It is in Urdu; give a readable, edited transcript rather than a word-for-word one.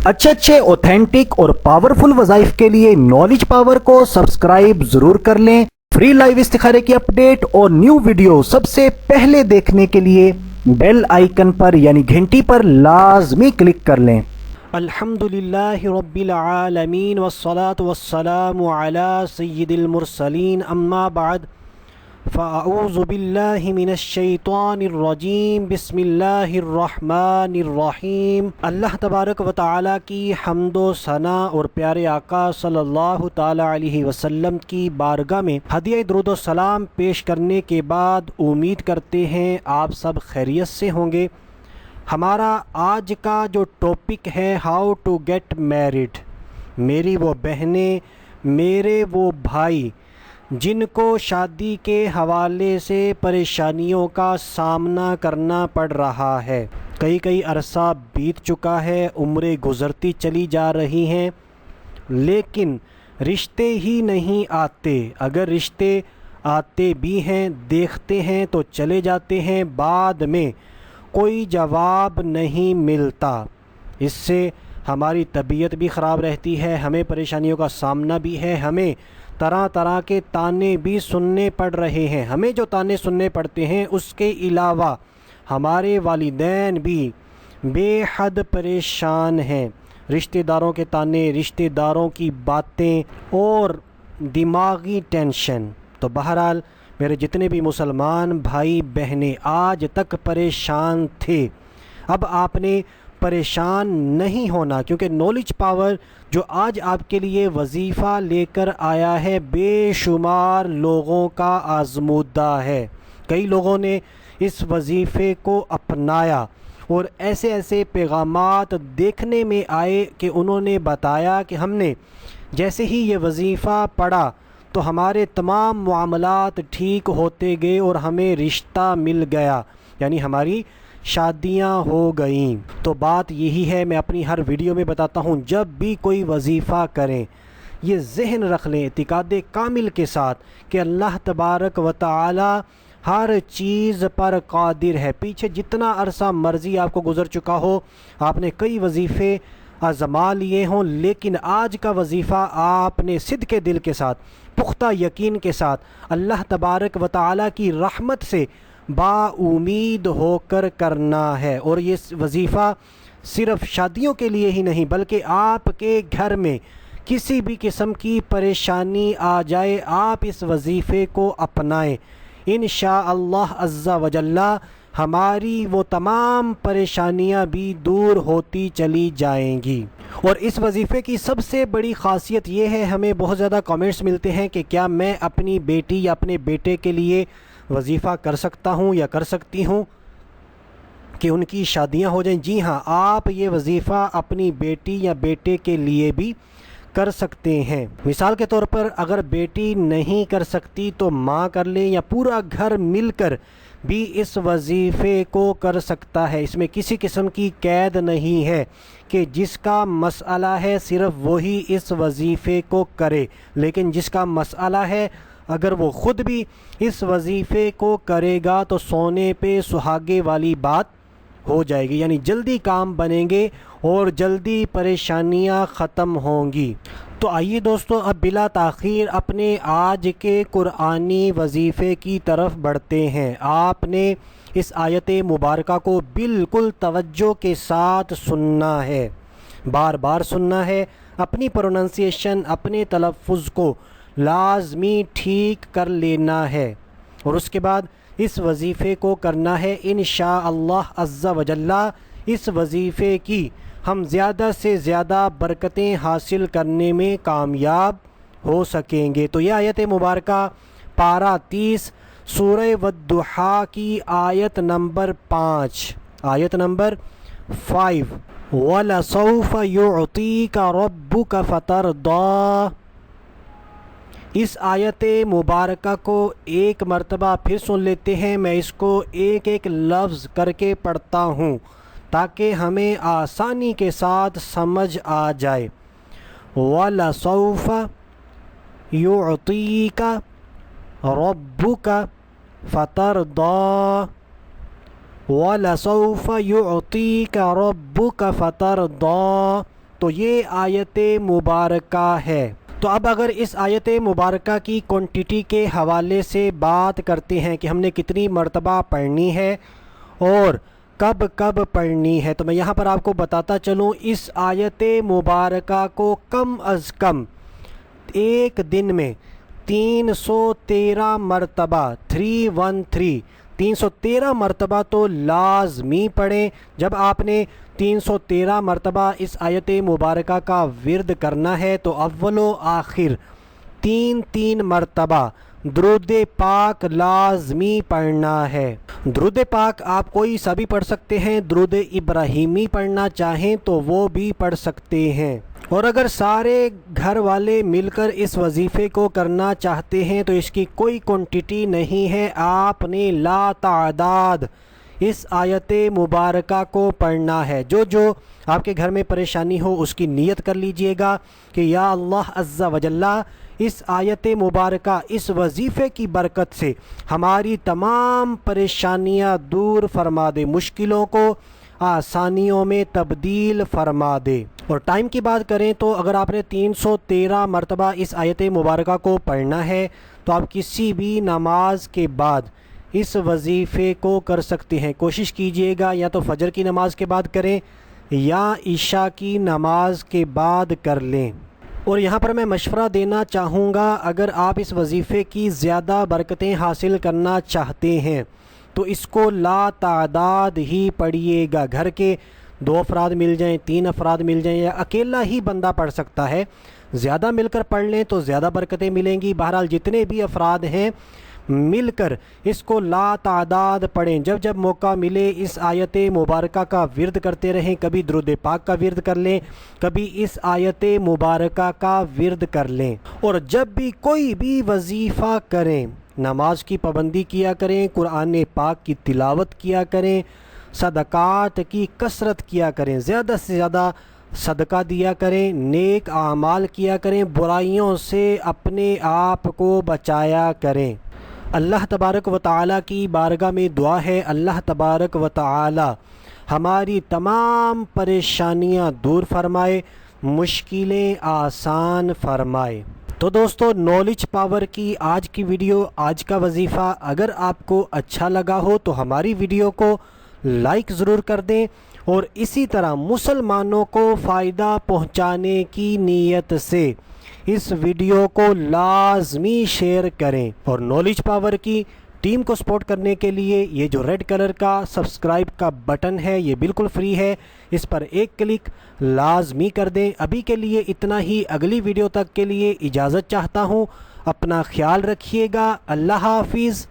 اچھے اوتھینٹک اور پاورفل وظائف کے لیے نالج پاور کو سبسکرائب ضرور کر لیں۔ فری لائیو استخارے کی اپڈیٹ اور نیو ویڈیو سب سے پہلے دیکھنے کے لیے بیل آئیکن پر یعنی گھنٹی پر لازمی کلک کر لیں۔ الحمدللہ رب العالمین والصلاة والسلام علی سید المرسلین، اما بعد فاعوذ باللہ من الشیطان الرجیم، بسم اللہ الرحمن الرحیم۔ اللہ تبارک و تعالی کی حمد و ثنا اور پیارے آقا صلی اللہ تعالی علیہ وسلم کی بارگاہ میں ہدیہ درود و سلام پیش کرنے کے بعد امید کرتے ہیں آپ سب خیریت سے ہوں گے۔ ہمارا آج کا جو ٹاپک ہے ہاؤ ٹو گیٹ میرڈ، میری وہ بہنیں، میرے وہ بھائی جن کو شادی کے حوالے سے پریشانیوں کا سامنا کرنا پڑ رہا ہے۔ کئی عرصہ بیت چکا ہے، عمریں گزرتی چلی جا رہی ہیں، لیکن رشتے ہی نہیں آتے۔ اگر رشتے آتے بھی ہیں، دیکھتے ہیں تو چلے جاتے ہیں، بعد میں کوئی جواب نہیں ملتا۔ اس سے ہماری طبیعت بھی خراب رہتی ہے، ہمیں پریشانیوں کا سامنا بھی ہے، ہمیں طرح طرح کے تانے بھی سننے پڑ رہے ہیں۔ ہمیں جو تانے سننے پڑتے ہیں اس کے علاوہ ہمارے والدین بھی بے حد پریشان ہیں۔ رشتہ داروں کے تانے، رشتہ داروں کی باتیں اور دماغی ٹینشن۔ تو بہرحال میرے جتنے بھی مسلمان بھائی بہنیں آج تک پریشان تھے، اب آپ نے پریشان نہیں ہونا، کیونکہ نالج پاور جو آج آپ کے لیے وظیفہ لے کر آیا ہے بے شمار لوگوں کا آزمودہ ہے۔ کئی لوگوں نے اس وظیفے کو اپنایا اور ایسے پیغامات دیکھنے میں آئے کہ انہوں نے بتایا کہ ہم نے جیسے ہی یہ وظیفہ پڑھا تو ہمارے تمام معاملات ٹھیک ہوتے گئے اور ہمیں رشتہ مل گیا، یعنی ہماری شادیاں ہو گئیں۔ تو بات یہی ہے، میں اپنی ہر ویڈیو میں بتاتا ہوں، جب بھی کوئی وظیفہ کریں یہ ذہن رکھ لیں اعتقاد کامل کے ساتھ کہ اللہ تبارک و تعالی ہر چیز پر قادر ہے۔ پیچھے جتنا عرصہ مرضی آپ کو گزر چکا ہو، آپ نے کئی وظیفے آزما لیے ہوں، لیکن آج کا وظیفہ آپ نے صدق دل کے ساتھ، پختہ یقین کے ساتھ اللہ تبارک و تعالی کی رحمت سے با امید ہو کر کرنا ہے۔ اور یہ وظیفہ صرف شادیوں کے لیے ہی نہیں بلکہ آپ کے گھر میں کسی بھی قسم کی پریشانی آ جائے، آپ اس وظیفے کو اپنائیں، انشاءاللہ عز و جل ہماری وہ تمام پریشانیاں بھی دور ہوتی چلی جائیں گی۔ اور اس وظیفے کی سب سے بڑی خاصیت یہ ہے، ہمیں بہت زیادہ کامنٹس ملتے ہیں کہ کیا میں اپنی بیٹی یا اپنے بیٹے کے لیے وظیفہ کر سکتا ہوں یا کر سکتی ہوں کہ ان کی شادیاں ہو جائیں۔ جی ہاں، آپ یہ وظیفہ اپنی بیٹی یا بیٹے کے لیے بھی کر سکتے ہیں۔ مثال کے طور پر اگر بیٹی نہیں کر سکتی تو ماں کر لے، یا پورا گھر مل کر بھی اس وظیفے کو کر سکتا ہے۔ اس میں کسی قسم کی قید نہیں ہے کہ جس کا مسئلہ ہے صرف وہی اس وظیفے کو کرے، لیکن جس کا مسئلہ ہے اگر وہ خود بھی اس وظیفے کو کرے گا تو سونے پہ سہاگے والی بات ہو جائے گی، یعنی جلدی کام بنیں گے اور جلدی پریشانیاں ختم ہوں گی۔ تو آئیے دوستو، اب بلا تاخیر اپنے آج کے قرآنی وظیفے کی طرف بڑھتے ہیں۔ آپ نے اس آیت مبارکہ کو بالکل توجہ کے ساتھ سننا ہے، بار بار سننا ہے، اپنی پروننسیشن، اپنے تلفظ کو لازمی ٹھیک کر لینا ہے، اور اس کے بعد اس وظیفے کو کرنا ہے انشاءاللہ عز و جل۔ اس وظیفے کی ہم زیادہ سے زیادہ برکتیں حاصل کرنے میں کامیاب ہو سکیں گے۔ تو یہ آیت مبارکہ پارہ 30 سورہ والضحیٰ کی آیت نمبر 5، آیت نمبر 5، وَلَسَوْفَ يُعْطِيكَ رَبُّكَ فَتَرْضَىٰ۔ اس آیت مبارکہ کو ایک مرتبہ پھر سن لیتے ہیں، میں اس کو ایک ایک لفظ کر کے پڑھتا ہوں تاکہ ہمیں آسانی کے ساتھ سمجھ آ جائے۔ وَلَسَوْفَ يُعْطِيكَ رَبُّكَ فَتَرْضَىٰ، وَلَسَوْفَ يُعْطِيكَ رَبُّكَ فَتَرْضَىٰ۔ تو یہ آیت مبارکہ ہے۔ تو اب اگر اس آیت مبارکہ کی کوانٹٹی کے حوالے سے بات کرتے ہیں کہ ہم نے کتنی مرتبہ پڑھنی ہے اور کب کب پڑھنی ہے، تو میں یہاں پر آپ کو بتاتا چلوں، اس آیت مبارکہ کو کم از کم ایک دن میں 313 مرتبہ 313 مرتبہ تو لازمی پڑھیں۔ جب آپ نے 313 مرتبہ اس آیت مبارکہ کا ورد کرنا ہے تو اول و آخر 3 مرتبہ درود پاک لازمی پڑھنا ہے۔ درود پاک آپ کوئی سا بھی پڑھ سکتے ہیں، درود ابراہیمی پڑھنا چاہیں تو وہ بھی پڑھ سکتے ہیں، اور اگر سارے گھر والے مل کر اس وظیفے کو کرنا چاہتے ہیں تو اس کی کوئی کوانٹٹی نہیں ہے، آپ نے لا تعداد اس آیت مبارکہ کو پڑھنا ہے۔ جو آپ کے گھر میں پریشانی ہو اس کی نیت کر لیجئے گا کہ یا اللہ عز و جل اس آیت مبارکہ اس وظیفے کی برکت سے ہماری تمام پریشانیاں دور فرما دے، مشکلوں کو آسانیوں میں تبدیل فرما دے۔ اور ٹائم کی بات کریں تو اگر آپ نے 313 مرتبہ اس آیت مبارکہ کو پڑھنا ہے تو آپ کسی بھی نماز کے بعد اس وظیفے کو کر سکتے ہیں۔ کوشش کیجئے گا یا تو فجر کی نماز کے بعد کریں یا عشاء کی نماز کے بعد کر لیں۔ اور یہاں پر میں مشورہ دینا چاہوں گا، اگر آپ اس وظیفے کی زیادہ برکتیں حاصل کرنا چاہتے ہیں تو اس کو لا تعداد ہی پڑھیے گا۔ گھر کے 2 افراد مل جائیں، 3 افراد مل جائیں، یا اکیلا ہی بندہ پڑھ سکتا ہے، زیادہ مل کر پڑھ لیں تو زیادہ برکتیں ملیں گی۔ بہرحال جتنے بھی افراد ہیں مل کر اس کو لا تعداد پڑھیں، جب موقع ملے اس آیت مبارکہ کا ورد کرتے رہیں، کبھی درود پاک کا ورد کر لیں، کبھی اس آیت مبارکہ کا ورد کر لیں۔ اور جب بھی کوئی بھی وظیفہ کریں، نماز کی پابندی کیا کریں، قرآن پاک کی تلاوت کیا کریں، صدقات کی کثرت کیا کریں، زیادہ سے زیادہ صدقہ دیا کریں، نیک اعمال کیا کریں، برائیوں سے اپنے آپ کو بچایا کریں۔ اللہ تبارک و تعالیٰ کی بارگاہ میں دعا ہے، اللہ تبارک و تعالیٰ ہماری تمام پریشانیاں دور فرمائے، مشکلیں آسان فرمائے۔ تو دوستو، نالج پاور کی آج کی ویڈیو، آج کا وظیفہ اگر آپ کو اچھا لگا ہو تو ہماری ویڈیو کو لائک ضرور کر دیں، اور اسی طرح مسلمانوں کو فائدہ پہنچانے کی نیت سے اس ویڈیو کو لازمی شیئر کریں۔ اور نالج پاور کی ٹیم کو سپورٹ کرنے کے لیے یہ جو ریڈ کلر کا سبسکرائب کا بٹن ہے یہ بالکل فری ہے، اس پر ایک کلک لازمی کر دیں۔ ابھی کے لیے اتنا ہی، اگلی ویڈیو تک کے لیے اجازت چاہتا ہوں، اپنا خیال رکھیے گا، اللہ حافظ۔